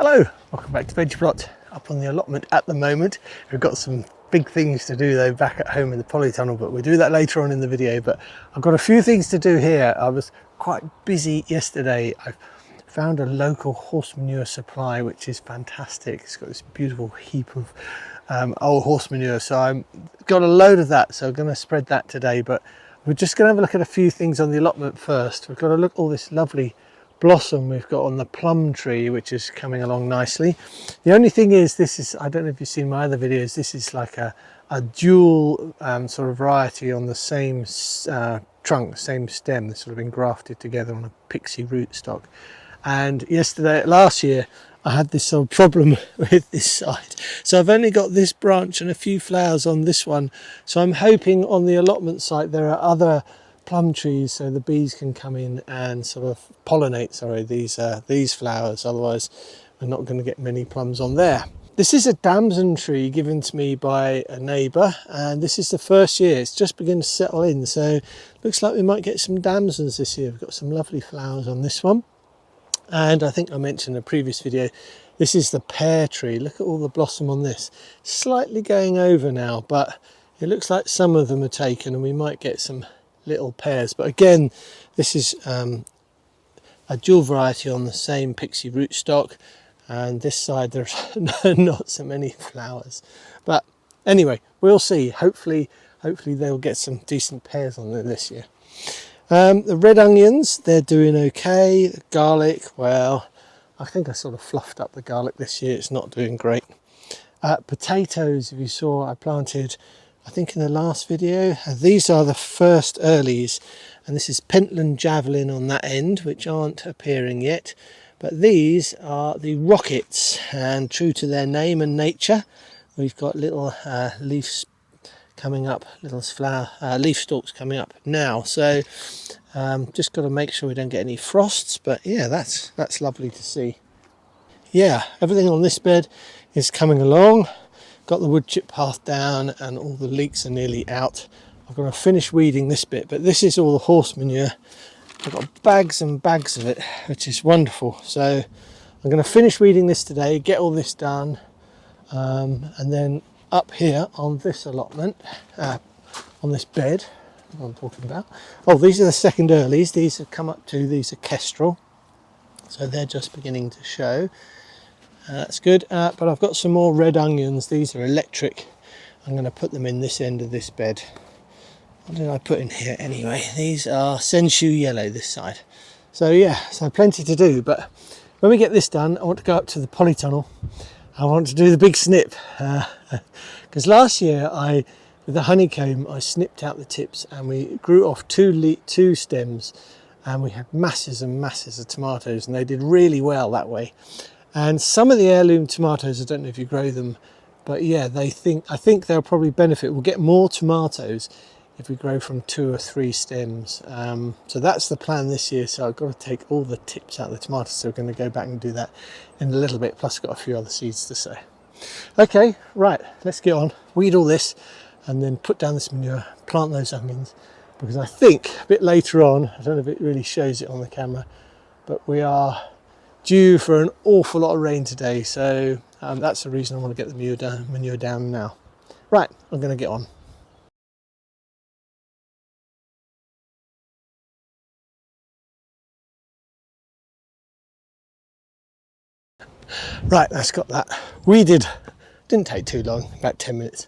Hello, welcome back to Veggie Plot. Up on the allotment at the moment. We've got some big things to do though back at home in the polytunnel, but we'll do that later on in the video. But I've got a few things to do here. I was quite busy yesterday. I found a local horse manure supply which is fantastic. It's got this beautiful heap of old horse manure, so I've got a load of that, so I'm going to spread that today. But we're just going to have a look at a few things on the allotment first. We've got to look at all this lovely blossom we've got on the plum tree, which is coming along nicely. The only thing is, this is, I don't know if you've seen my other videos, this is like a dual sort of variety on the same trunk, same stem. They've sort of been grafted together on a pixie rootstock. And last year I had this sort of problem with this side, so I've only got this branch and a few flowers on this one. So I'm hoping on the allotment site there are other plum trees, so the bees can come in and sort of pollinate these flowers. Otherwise we're not going to get many plums on there. This is a damson tree given to me by a neighbour, and this is the first year. It's just beginning to settle in, so looks like we might get some damsons this year. We've got some lovely flowers on this one. And I think I mentioned in a previous video, this is the pear tree. Look at all the blossom on this. Slightly going over now, but it looks like some of them are taken and we might get some little pears. But again, this is a dual variety on the same pixie rootstock, and this side there's not so many flowers. But anyway, we'll see. Hopefully they'll get some decent pears on there this year. The red onions, they're doing okay. The garlic, well, I think I sort of fluffed up the garlic this year. It's not doing great. Potatoes, if you saw, I planted, I think in the last video. These are the first earlies, and this is Pentland Javelin on that end, which aren't appearing yet. But these are the rockets, and true to their name and nature, we've got little leaves coming up, little leaf stalks coming up now. So just got to make sure we don't get any frosts. But yeah, that's lovely to see. Yeah, everything on this bed is coming along. Got the wood chip path down and all the leeks are nearly out. I've got to finish weeding this bit, but this is all the horse manure. I've got bags and bags of it, which is wonderful. So I'm going to finish weeding this today, get all this done, and then up here on this allotment, on this bed, what I'm talking about. Oh, these are the second earlies. These have come up to, these are Kestrel. So they're just beginning to show. That's good. But I've got some more red onions. These are electric. I'm going to put them in this end of this bed. What did I put in here anyway? These are sensu yellow this side. So yeah, so plenty to do. But when we get this done, I want to go up to the polytunnel. I want to do the big snip. Because last year with the honeycomb I snipped out the tips and we grew off two stems, and we had masses and masses of tomatoes, and they did really well that way. And some of the heirloom tomatoes, I don't know if you grow them, but yeah, I think they'll probably benefit. We'll get more tomatoes if we grow from 2 or 3 stems. So that's the plan this year. So I've got to take all the tips out of the tomatoes, so we're going to go back and do that in a little bit, plus I've got a few other seeds to sow. Okay, right, let's get on, weed all this, and then put down this manure, plant those onions, because I think a bit later on, I don't know if it really shows it on the camera, but we are due for an awful lot of rain today. So that's the reason I want to get the manure down now. Right, I'm going to get on. Right, that's got that weeded. Didn't take too long, about 10 minutes.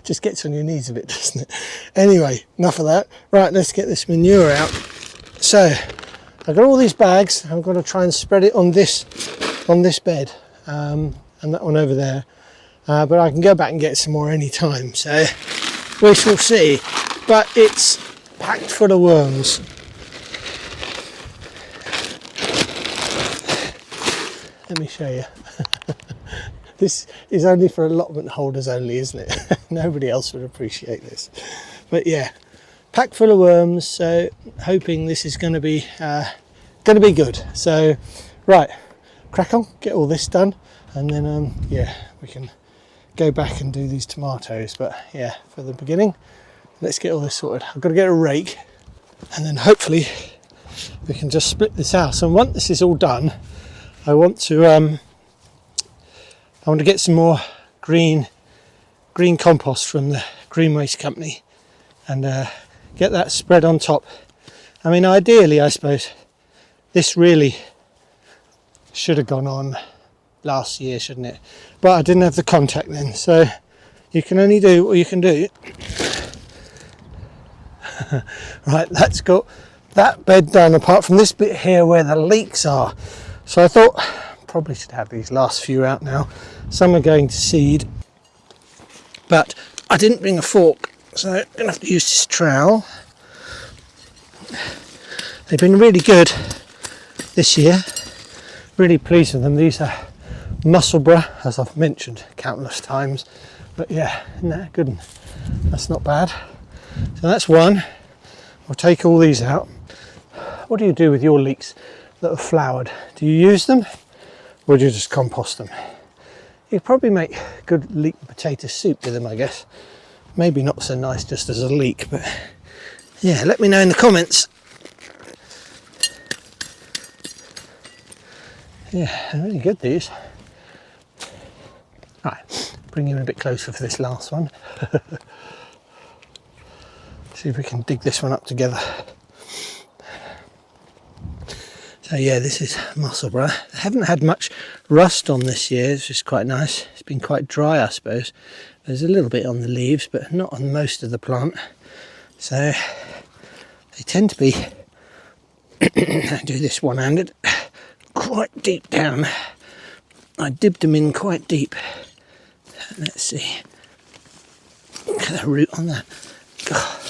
Just gets on your knees a bit, doesn't it? Anyway, enough of that. Right, let's get this manure out. So I've got all these bags. I'm going to try and spread it on this bed, and that one over there. But I can go back and get some more any time. So we shall see. But it's packed full of worms. Let me show you. This is only for allotment holders only, isn't it? Nobody else would appreciate this. But yeah, packed full of worms. So hoping this is going to be good. So right, crack on, get all this done, and then yeah, we can go back and do these tomatoes. But yeah, for the beginning, let's get all this sorted. I've got to get a rake, and then hopefully we can just split this out. So once this is all done, I want to I want to get some more green compost from the green waste company and get that spread on top. I mean, ideally, I suppose this really should have gone on last year, shouldn't it? But I didn't have the contact then, so you can only do what you can do. Right, that's got that bed done, apart from this bit here where the leeks are. So I thought probably should have these last few out now. Some are going to seed, but I didn't bring a fork, so I'm gonna have to use this trowel. They've been really good this year, really pleased with them. These are Musselburgh, as I've mentioned countless times, but yeah, isn't that good? That's not bad. So that's one. I'll take all these out. What do you do with your leeks that are flowered? Do you use them, or do you just compost them? You'd probably make good leek and potato soup with them, I guess. Maybe not so nice just as a leek, but yeah, let me know in the comments. Yeah, they're really good, these. Right, bring you in a bit closer for this last one. See if we can dig this one up together. So yeah, this is Musselburgh. I haven't had much rust on this year, it's just quite nice. It's been quite dry, I suppose. There's a little bit on the leaves, but not on most of the plant. So they tend to be, I do this one-handed, quite deep down. I dibbed them in quite deep. Let's see. Look at the root on that. God.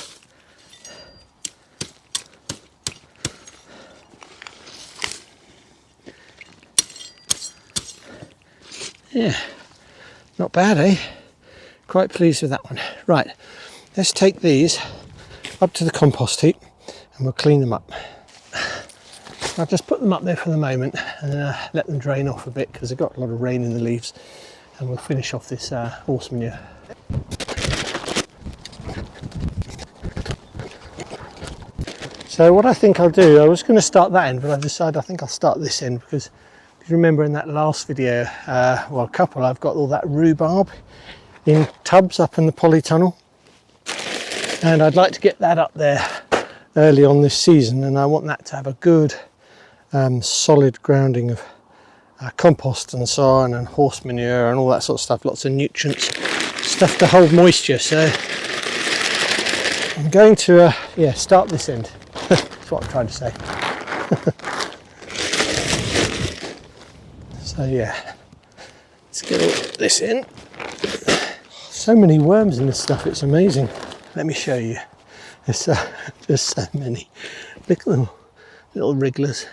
Yeah, not bad, eh? Quite pleased with that one. Right, let's take these up to the compost heap and we'll clean them up. I'll just put them up there for the moment and then let them drain off a bit because they've got a lot of rain in the leaves, and we'll finish off this horse manure. So what I think I'll do, I was going to start that end, but I've decided I think I'll start this end because if you remember in that last video, well, a couple, I've got all that rhubarb in tubs up in the polytunnel, and I'd like to get that up there early on this season, and I want that to have a good solid grounding of compost and so on, and horse manure and all that sort of stuff, lots of nutrients, stuff to hold moisture. So I'm going to yeah, start this end. That's what I'm trying to say. So yeah, let's get all this in. So many worms in this stuff, it's amazing. Let me show you. There's just so many. Look at them, little wrigglers.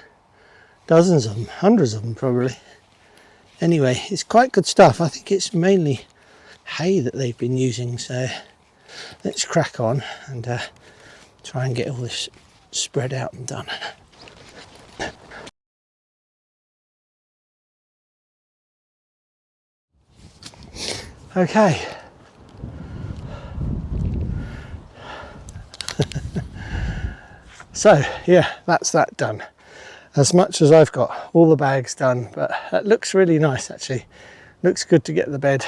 Dozens of them, hundreds of them probably. Anyway, it's quite good stuff. I think it's mainly hay that they've been using, so let's crack on and try and get all this spread out and done. Okay. So yeah, that's that done. As much as I've got all the bags done, but that looks really nice actually. Looks good to get the bed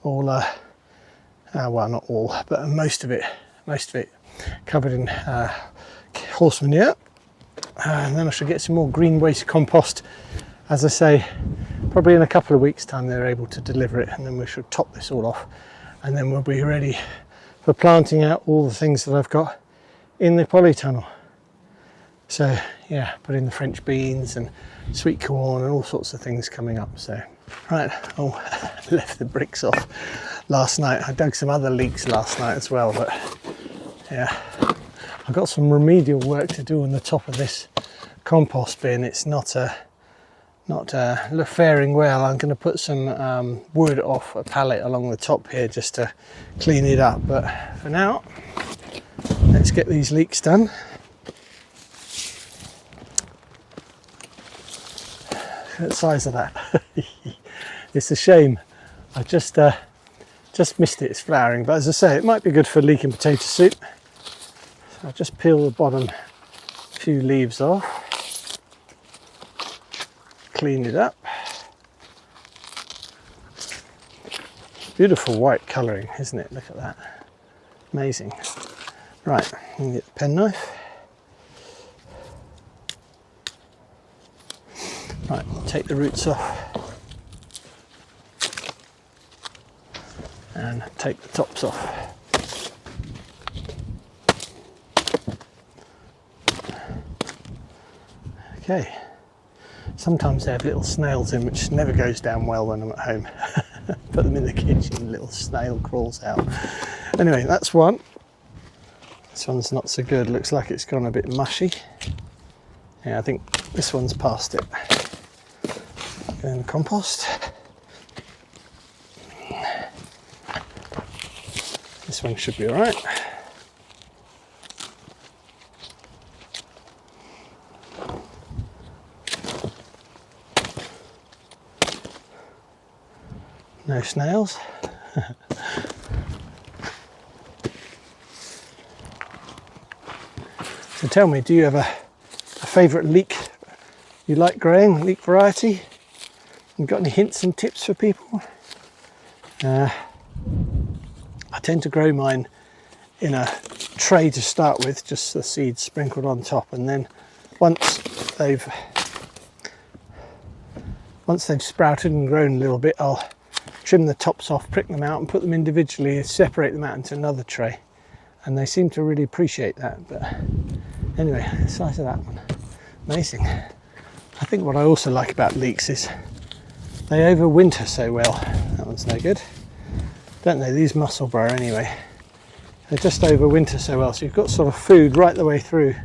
all well, not all, but most of it covered in horse manure. And then I should get some more green waste compost. As I say, probably in a couple of weeks time they're able to deliver it, and then we should top this all off, and then we'll be ready for planting out all the things that I've got in the polytunnel. So yeah, put in the French beans and sweet corn and all sorts of things coming up. So right, oh, left the bricks off last night. I dug some other leeks last night as well, but yeah, I've got some remedial work to do on the top of this compost bin. It's not faring well. I'm going to put some wood off a pallet along the top here just to clean it up, but for now let's get these leeks done. Look at the size of that. It's a shame. I just missed it. It's flowering, but as I say, it might be good for leek and potato soup. So I'll just peel the bottom few leaves off, clean it up, Beautiful white colouring, isn't it? Look at that. Amazing. Right, I'm going to get the penknife. Right, take the roots off. And take the tops off. Okay. Sometimes they have little snails in, which never goes down well when I'm at home. Put them in the kitchen, little snail crawls out. Anyway, that's one. This one's not so good, looks like it's gone a bit mushy. Yeah, I think this one's past it. Go in the compost. This one should be all right. No snails. So tell me, do you have a favourite leek you like growing, leek variety? You got any hints and tips for people? I tend to grow mine in a tray to start with, just the seeds sprinkled on top, and then once they've sprouted and grown a little bit, I'll trim the tops off, prick them out and put them individually, separate them out into another tray, and they seem to really appreciate that. But anyway, the size of that one, amazing. I think what I also like about leeks is they overwinter so well. That one's no good, don't they? These Musselburgh anyway, they just overwinter so well, so you've got sort of food right the way through,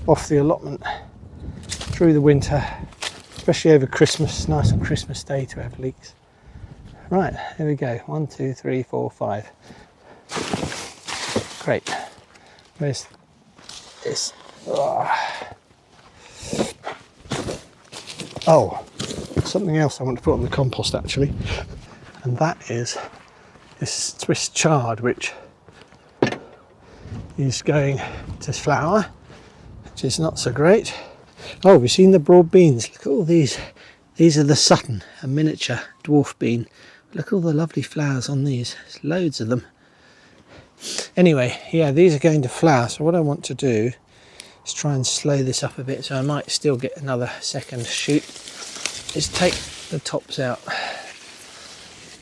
off the allotment, through the winter, especially over Christmas. Nice on Christmas Day to have leeks. Right, here we go. 1, 2, 3, 4, 5. Great. Where's this? Oh, something else I want to put on the compost actually, and that is this Swiss chard, which is going to flower, which is not so great. Oh, we've seen the broad beans. Look at all these. These are the Sutton, a miniature dwarf bean. Look at all the lovely flowers on these. There's loads of them. Anyway, yeah, these are going to flower. So what I want to do is try and slow this up a bit, so I might still get another second shoot, is take the tops out.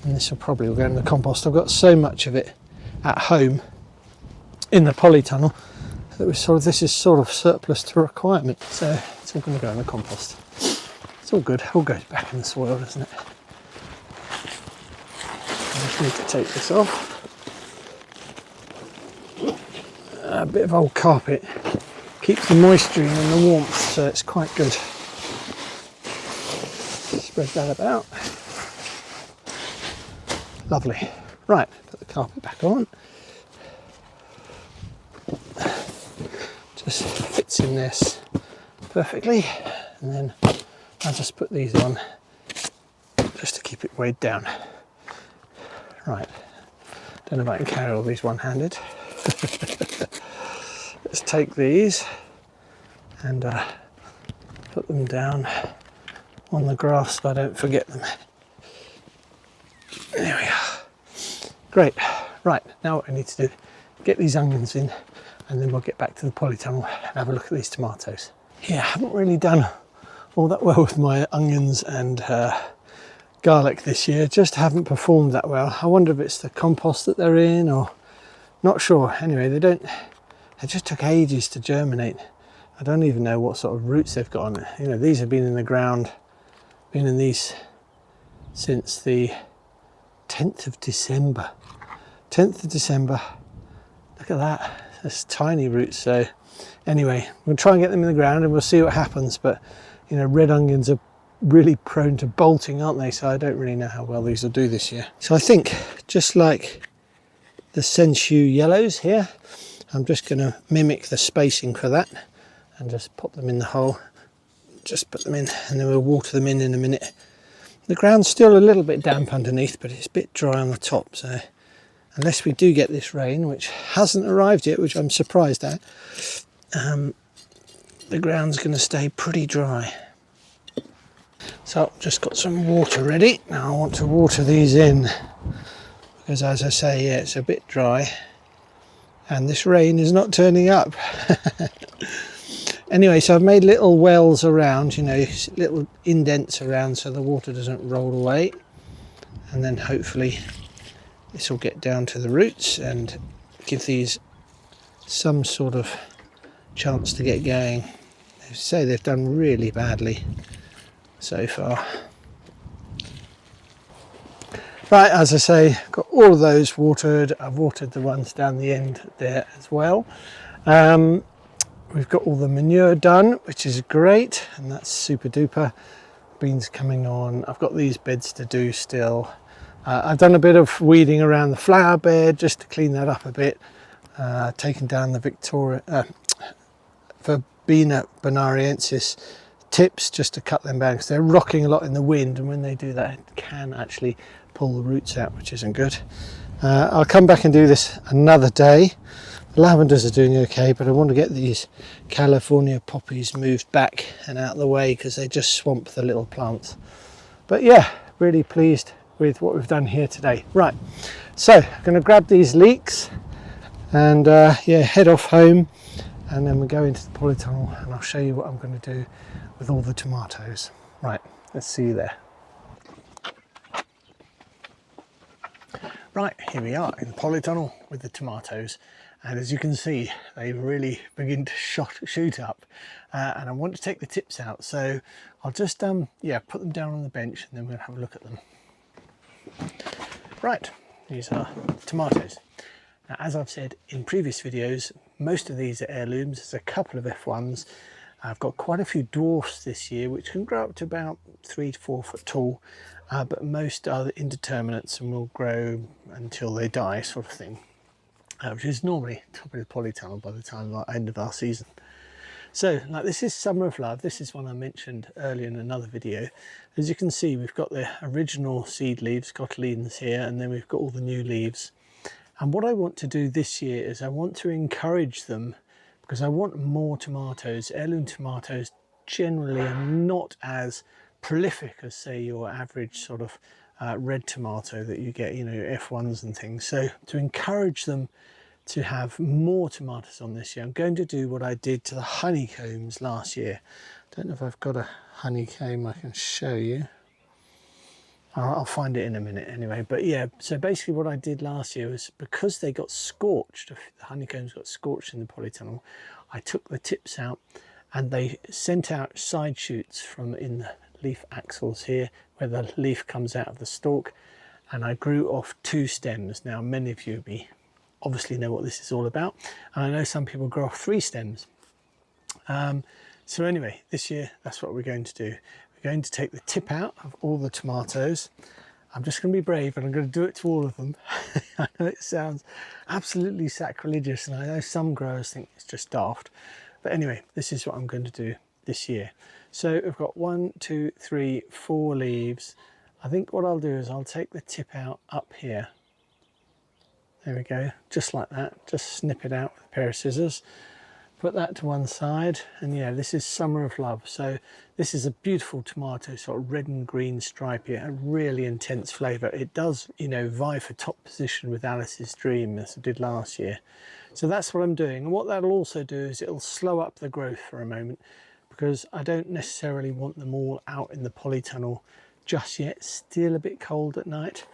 And this will probably go in the compost. I've got so much of it at home in the polytunnel that this is sort of surplus to requirement. So it's all going to go in the compost. It's all good. All goes back in the soil, doesn't it? I just need to take this off. A bit of old carpet keeps the moisture in and the warmth, so it's quite good. Spread that about. Lovely. Right, put the carpet back on. Just fits in this perfectly, and then I'll just put these on just to keep it weighed down. Right, don't know if I can carry all these one-handed. Let's take these and put them down on the grass so I don't forget them. There we are. Great. Right, now what I need to do, get these onions in, and then we'll get back to the polytunnel and have a look at these tomatoes. Yeah, I haven't really done all that well with my onions and garlic this year, just haven't performed that well. I wonder if it's the compost that they're in, or not sure. Anyway, they just took ages to germinate. I don't even know what sort of roots they've got on it. You know, these have been in the ground, been in these since the 10th of December. 10th of December. Look at that. That's tiny roots. So anyway, we'll try and get them in the ground and we'll see what happens. But you know, red onions are really prone to bolting, aren't they? So I don't really know how well these will do this year. So I think, just like the sensu yellows here, I'm just going to mimic the spacing for that and just pop them in the hole. Just put them in and then we'll water them in a minute. The ground's still a little bit damp underneath, but it's a bit dry on the top. So unless we do get this rain, which hasn't arrived yet, which I'm surprised at, the ground's going to stay pretty dry. So I've just got some water ready. Now I want to water these in because as I say, yeah, it's a bit dry and this rain is not turning up. Anyway, so I've made little wells around, you know, little indents around so the water doesn't roll away, and then hopefully this will get down to the roots and give these some sort of chance to get going. They say they've done really badly so far. Right, as I say, got all of those watered. I've watered the ones down the end there as well. We've got all the manure done, which is great, and that's super duper. Beans coming on. I've got these beds to do still. I've done a bit of weeding around the flower bed just to clean that up a bit. Taken down the Verbena bonariensis tips just to cut them back because they're rocking a lot in the wind, and when they do that, it can actually pull the roots out, which isn't good. I'll come back and do this another day. The lavenders are doing okay, but I want to get these California poppies moved back and out of the way because they just swamp the little plants. But yeah, really pleased with what we've done here today. Right, so I'm going to grab these leeks and yeah, head off home, and then we'll go into the polytunnel and I'll show you what I'm going to do with all the tomatoes. Right, let's see you there. Right, here we are in the polytunnel with the tomatoes, and as you can see, they really begin to shoot up, and I want to take the tips out, so I'll just yeah, put them down on the bench and then we'll have a look at them. Right, these are the tomatoes. Now, as I've said in previous videos, most of these are heirlooms. There's a couple of F1s. I've got quite a few dwarfs this year, which can grow up to about 3 to 4 foot tall, but most are indeterminates and will grow until they die, sort of thing, which is normally top of the polytunnel by the time the end of our season. So, like, this is Summer of Love. This is one I mentioned earlier in another video. As you can see, we've got the original seed leaves, cotyledons here, and then we've got all the new leaves. And what I want to do this year is I want to encourage them, because I want more tomatoes. Heirloom tomatoes generally are not as prolific as, say, your average sort of red tomato that you get, you know, F1s and things. So to encourage them to have more tomatoes on this year, I'm going to do what I did to the honeycombs last year. Don't know if I've got a honeycomb I can show you. I'll find it in a minute anyway. But yeah, so basically what I did last year was, because they got scorched, the honeycombs got scorched in the polytunnel, I took the tips out and they sent out side shoots from in the leaf axils here, where the leaf comes out of the stalk, and I grew off 2 stems. Now, many of you obviously know what this is all about, and I know some people grow off 3 stems. So anyway, this year that's what we're going to do. We're going to take the tip out of all the tomatoes. I'm just going to be brave and I'm going to do it to all of them. I know it sounds absolutely sacrilegious, and I know some growers think it's just daft, but anyway, this is what I'm going to do this year. So we've got 1, 2, 3, 4 leaves. I think what I'll do is I'll take the tip out up here. There we go, just like that. Just snip it out with a pair of scissors. Put that to one side, and yeah, this is Summer of Love. So this is a beautiful tomato, sort of red and green stripy, a really intense flavour. It does, you know, vie for top position with Alice's Dream, as it did last year. So that's what I'm doing, and what that'll also do is it'll slow up the growth for a moment, because I don't necessarily want them all out in the polytunnel just yet. Still a bit cold at night.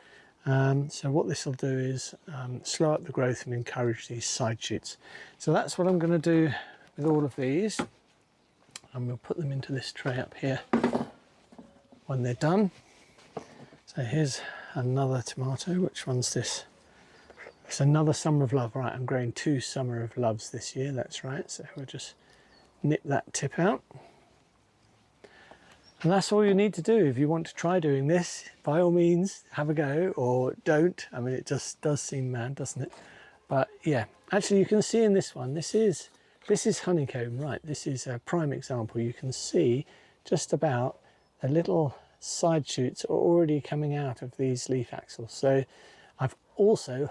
So what this will do is slow up the growth and encourage these side shoots. So that's what I'm going to do with all of these, and we'll put them into this tray up here when they're done. So here's another tomato. Which one's this? It's another Summer of Love. Right, I'm growing 2 Summer of Loves this year, that's right. So we'll just nip that tip out. And that's all you need to do. If you want to try doing this, by all means, have a go, or don't. I mean, it just does seem mad, doesn't it? But yeah, actually you can see in this one, this is honeycomb, right? This is a prime example. You can see just about the little side shoots are already coming out of these leaf axils. So I've also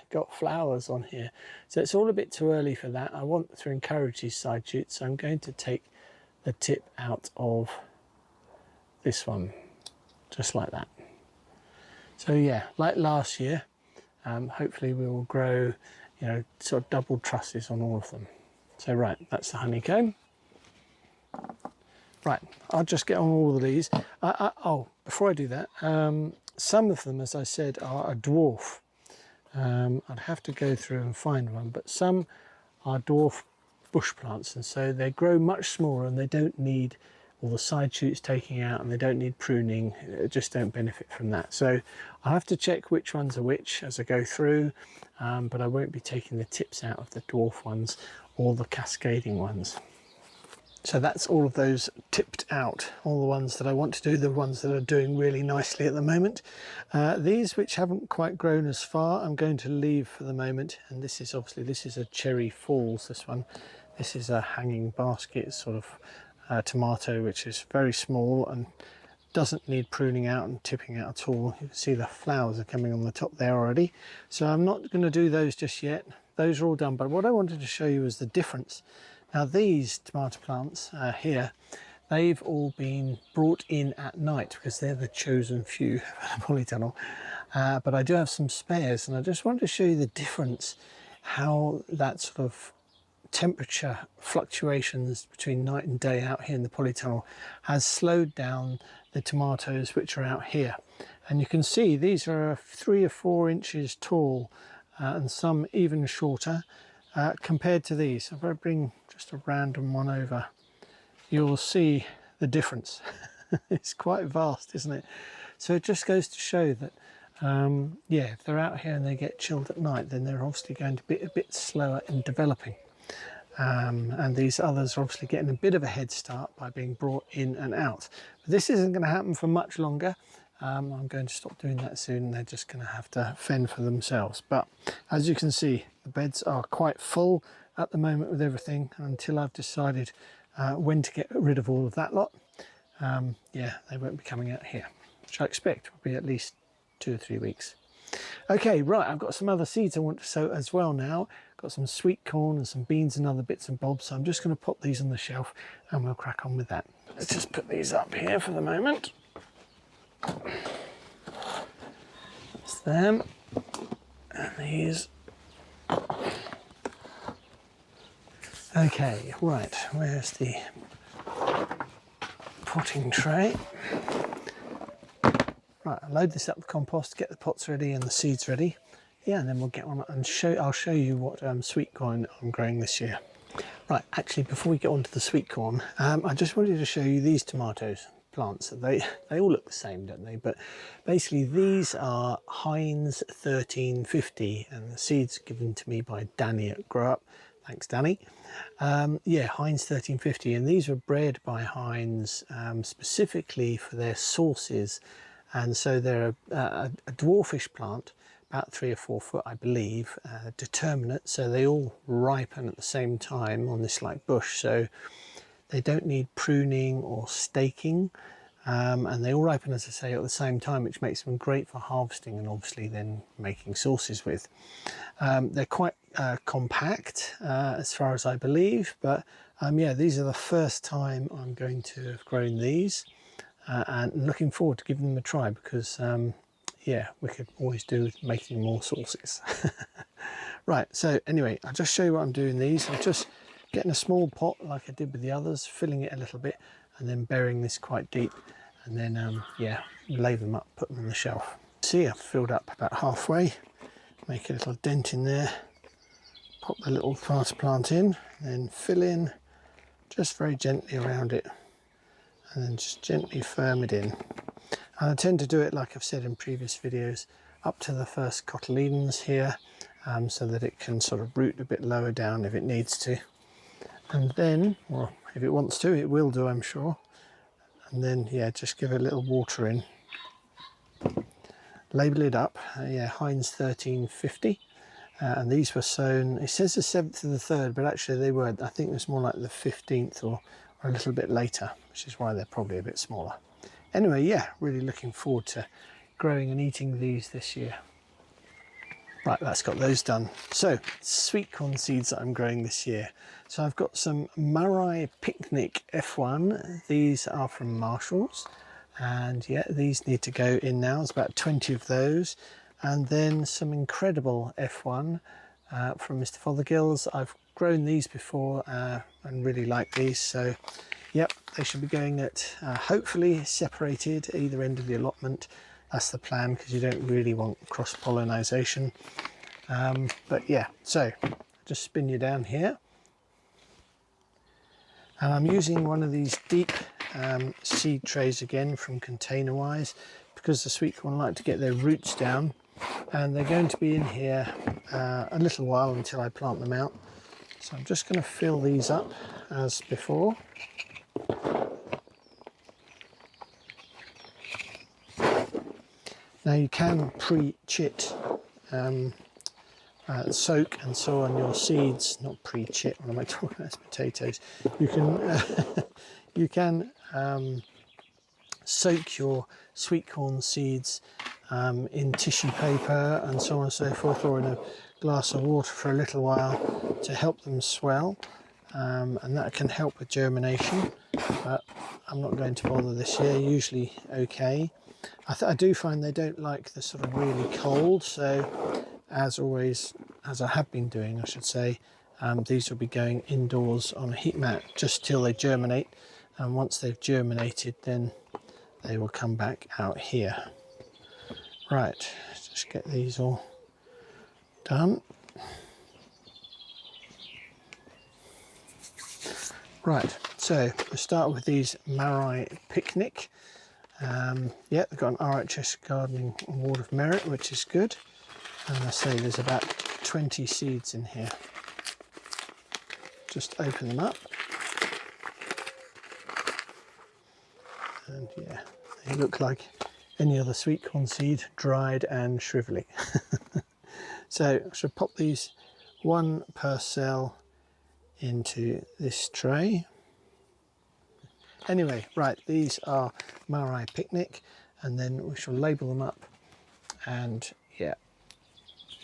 got flowers on here. So it's all a bit too early for that. I want to encourage these side shoots. So I'm going to take the tip out of this one, just like that. So yeah, like last year, hopefully we will grow, you know, sort of double trusses on all of them. So right, that's the honeycomb. Right, I'll just get on all of these. Oh, before I do that, some of them, as I said, are a dwarf. I'd have to go through and find one, but some are dwarf bush plants, and so they grow much smaller and they don't need all the side shoots taking out, and they don't need pruning. Just don't benefit from that. So I'll have to check which ones are which as I go through, but I won't be taking the tips out of the dwarf ones or the cascading ones. So that's all of those tipped out, all the ones that I want to do, the ones that are doing really nicely at the moment. These which haven't quite grown as far, I'm going to leave for the moment. And this is obviously, this is a cherry falls, this one. This is a hanging basket sort of tomato, which is very small and doesn't need pruning out and tipping out at all. You can see the flowers are coming on the top there already. So I'm not going to do those just yet. Those are all done, but what I wanted to show you is the difference. Now these tomato plants here, they've all been brought in at night because they're the chosen few for the polytunnel. But I do have some spares, and I just wanted to show you the difference, how that sort of temperature fluctuations between night and day out here in the polytunnel has slowed down the tomatoes which are out here. And you can see these are 3 or 4 inches tall, and some even shorter. Compared to these. If I bring just a random one over, you'll see the difference. It's quite vast, isn't it? So it just goes to show that yeah, if they're out here and they get chilled at night, then they're obviously going to be a bit slower in developing. And these others are obviously getting a bit of a head start by being brought in and out. But this isn't going to happen for much longer. I'm going to stop doing that soon. They're just going to have to fend for themselves. But as you can see, the beds are quite full at the moment with everything, until I've decided when to get rid of all of that lot. Yeah, they won't be coming out here, which I expect will be at least 2 or 3 weeks. Okay, right, I've got some other seeds I want to sow as well now. Got some sweet corn and some beans and other bits and bobs, so I'm just going to pop these on the shelf and we'll crack on with that. Let's just put these up here for the moment. That's them, and these. Okay, right, where's the potting tray? Right, I'll load this up with compost, get the pots ready and the seeds ready. Yeah, and then we'll get on and I'll show you what sweet corn I'm growing this year. Right, actually, before we get on to the sweet corn, I just wanted to show you these tomatoes plants. They all look the same, don't they? But basically these are Heinz 1350, and the seeds given to me by Danny at Grow Up. Thanks, Danny. Yeah, Heinz 1350, and these were bred by Heinz specifically for their sauces. And so they're a dwarfish plant, about 3 or 4 foot, I believe, determinate. So they all ripen at the same time on this like bush. So they don't need pruning or staking. And they all ripen, as I say, at the same time, which makes them great for harvesting and obviously then making sauces with. They're quite compact as far as I believe, but yeah, these are the first time I'm going to have grown these. And looking forward to giving them a try, because yeah, we could always do with making more sauces. Right, so anyway, I'll just show you what I'm doing these. I'm just getting a small pot like I did with the others, filling it a little bit, and then burying this quite deep, and then yeah, lay them up, put them on the shelf. See, I've filled up about halfway, make a little dent in there, pop the little tomato plant in, then fill in just very gently around it, and then just gently firm it in. And I tend to do it, like I've said in previous videos, up to the first cotyledons here, so that it can sort of root a bit lower down if it needs to. And then, or if it wants to, it will do, I'm sure. And then, yeah, just give it a little water in. Label it up, yeah, Heinz 1350. And these were sown, it says the 7th of the 3rd, but actually they were, I think it was more like the 15th or a little bit later, which is why they're probably a bit smaller. Anyway, yeah, really looking forward to growing and eating these this year. Right, that's got those done. So, sweet corn seeds that I'm growing this year. So I've got some Marai Picnic F1. These are from Marshall's. And yeah, these need to go in now. There's about 20 of those. and then some incredible F1 from Mr. Fothergill's. I've grown these before and really like these, so yep, they should be going at hopefully separated either end of the allotment. That's the plan, because you don't really want cross-pollination. But yeah, so just spin you down here, and I'm using one of these deep seed trays again from Container Wise, because the sweet corn like to get their roots down, and they're going to be in here a little while until I plant them out. So I'm just going to fill these up as before. Now you can pre-chit, soak and so on your seeds, not pre-chit, what am I talking about, it's potatoes. You can soak your sweet corn seeds in tissue paper and so on and so forth, or in a glass of water for a little while to help them swell, and that can help with germination, but I'm not going to bother this year. Usually okay. I do find they don't like the sort of really cold, so as always, as I have been doing I should say, these will be going indoors on a heat mat just till they germinate, and once they've germinated then they will come back out here. Right, let's just get these all done. Right, so we'll start with these Marai Picnic. Yeah, they've got an RHS Gardening Award of Merit, which is good. And I say there's about 20 seeds in here. Just open them up. And yeah, they look like any other sweet corn seed, dried and shrivelly. So I should pop these one per cell into this tray. Anyway, right, these are Marai Picnic, and then we shall label them up and yeah,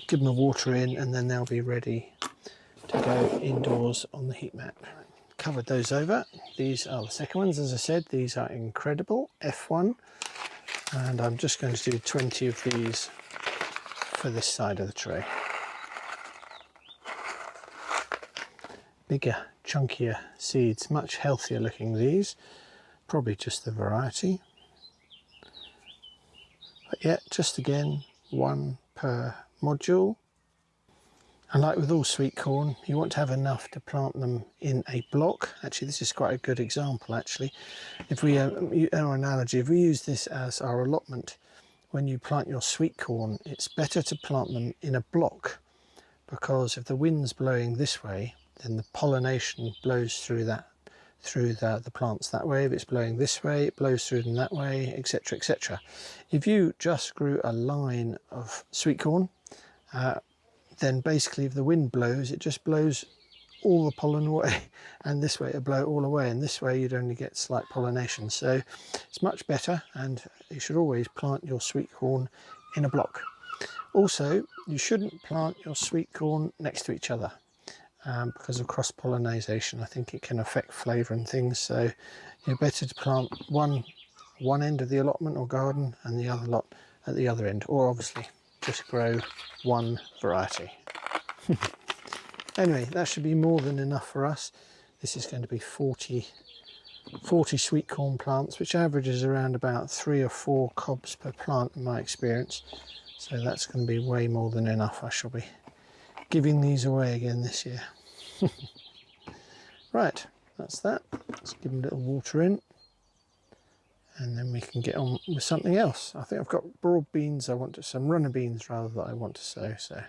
give them a water in, and then they'll be ready to go indoors on the heat mat. Covered those over. These are the second ones. As I said, these are incredible F1, and I'm just going to do 20 of these for this side of the tray. Bigger, chunkier seeds, much healthier looking these, probably just the variety. But yeah, just again, one per module. And like with all sweet corn, you want to have enough to plant them in a block. Actually, this is quite a good example actually. If we, our analogy, if we use this as our allotment, when you plant your sweet corn, it's better to plant them in a block, because if the wind's blowing this way, then the pollination blows through the plants that way. If it's blowing this way, it blows through them that way, etc, etc. If you just grew a line of sweet corn, then basically if the wind blows, it just blows all the pollen away, and this way it'll blow it all away, and this way you'd only get slight pollination. So it's much better, and you should always plant your sweet corn in a block. Also, you shouldn't plant your sweet corn next to each other, because of cross-pollination. I think it can affect flavour and things, so you're better to plant one end of the allotment or garden and the other lot at the other end, or obviously just grow one variety. Anyway, that should be more than enough for us. This is going to be 40 sweet corn plants, which averages around about 3 or 4 cobs per plant in my experience, so that's going to be way more than enough. I shall be giving these away again this year. Right, that's that. Let's give them a little water in, and then we can get on with something else. I think I've got broad beans some runner beans rather, that I want to sow. So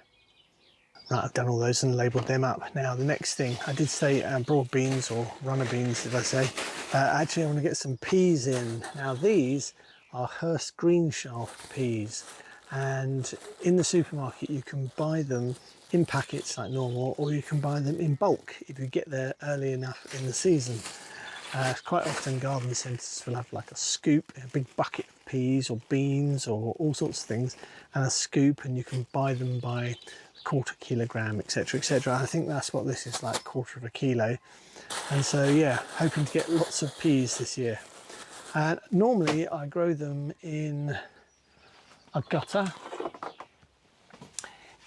right, I've done all those and labelled them up. Now the next thing, I did say broad beans or runner beans, did I say? Actually, I want to get some peas in. Now these are Hurst green shaft peas, and in the supermarket you can buy them in packets like normal, or you can buy them in bulk if you get there early enough in the season. Quite often garden centres will have like a scoop, a big bucket of peas or beans or all sorts of things, and a scoop, and you can buy them by quarter kilogram, etc, etc. I think that's what this is, like, quarter of a kilo. And so yeah, hoping to get lots of peas this year. And normally I grow them in a gutter,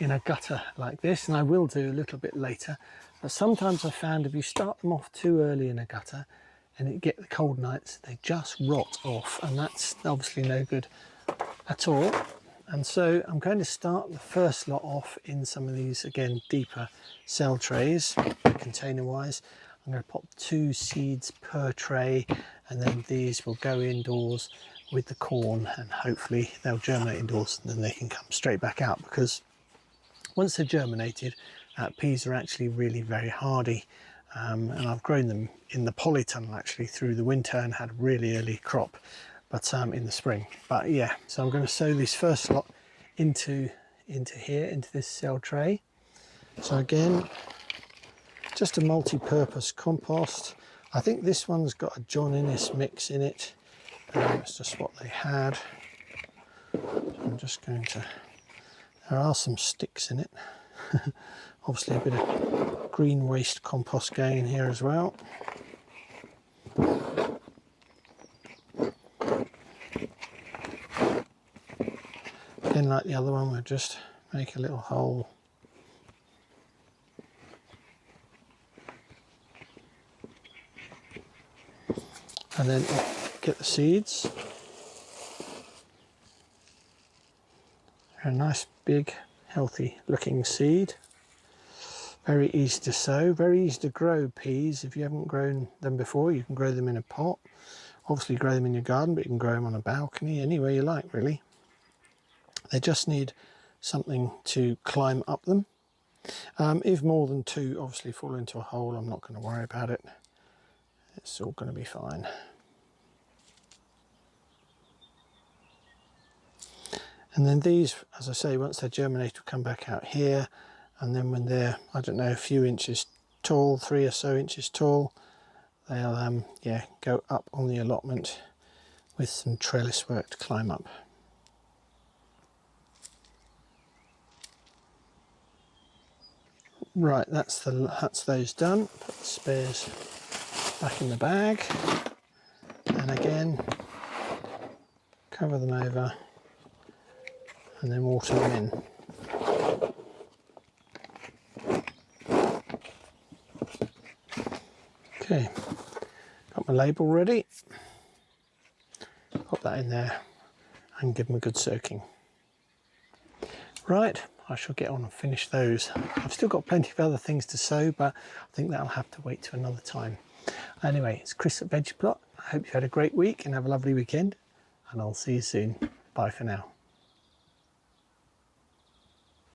in a gutter like this, and I will do a little bit later. But sometimes I found if you start them off too early in a gutter and you get the cold nights, they just rot off, and that's obviously no good at all. And so I'm going to start the first lot off in some of these, again, deeper cell trays, container wise. I'm going to pop 2 seeds per tray, and then these will go indoors with the corn, and hopefully they'll germinate indoors, and then they can come straight back out, because once they're germinated, peas are actually really very hardy. And I've grown them in the polytunnel actually through the winter and had a really early crop, but in the spring. But yeah, so I'm going to sow this first lot into here, into this cell tray. So again, just a multi-purpose compost. I think this one's got a John Innes mix in it. It's just what they had. So I'm just going to, there are some sticks in it. Obviously a bit of green waste compost going in here as well. Again, like the other one, we'll just make a little hole. And then get the seeds. They're a nice big healthy looking seed. Very easy to sow, very easy to grow peas. If you haven't grown them before, you can grow them in a pot. Obviously grow them in your garden, but you can grow them on a balcony, anywhere you like really. They just need something to climb up them. If more than 2 obviously fall into a hole, I'm not going to worry about it. It's all going to be fine. And then these, as I say, once they germinate, will come back out here. And then when they're, I don't know, a few inches tall, 3 or so inches tall, they'll yeah, go up on the allotment with some trellis work to climb up. Right, that's those done. Put the spares back in the bag, and again cover them over and then water them in. Okay, got my label ready. Pop that in there and give them a good soaking. Right, I shall get on and finish those. I've still got plenty of other things to sow, but I think that'll have to wait to another time. Anyway, it's Chris at Veggie Plot. I hope you had a great week and have a lovely weekend, and I'll see you soon. Bye for now.